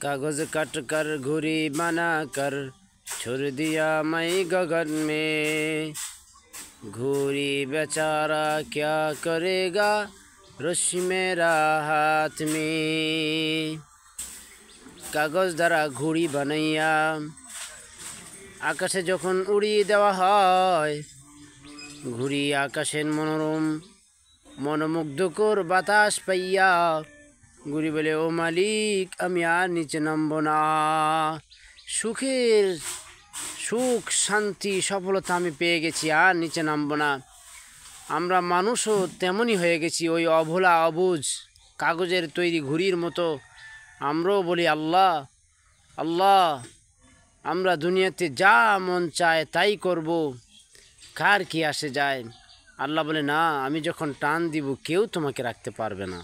कागज कट कर घुड़ी बना कर छोड़ दिया मैं गगन में। घुड़ी बेचारा क्या करेगा रस्सी मेरा हाथ में। कागज দ্বারা ঘুড়ি বানাইয়া আকাশে যখন উড়িয়ে দেওয়া হয়, ঘুড়ি আকাশের মনোরম মনোমুগ্ধকর বাতাস পাইয়া ঘুড়ি বলে, ও মালিক আমি আর নিচে নামব না। সুখ শান্তি সফলতা আমি পেয়ে গেছি, আর নিচে নামব না। আমরা মানুষও তেমনই হয়ে গেছি, ওই অভোলা অবুঝ কাগজের তৈরি ঘুড়ির মতো। আমরাও বলি আল্লাহ আল্লাহ, আমরা দুনিয়াতে যা মন চায় তাই করব, কার কি আসে যায়। আল্লাহ বলে, না, আমি যখন টান দিব কেউ তোমাকে রাখতে পারবে না।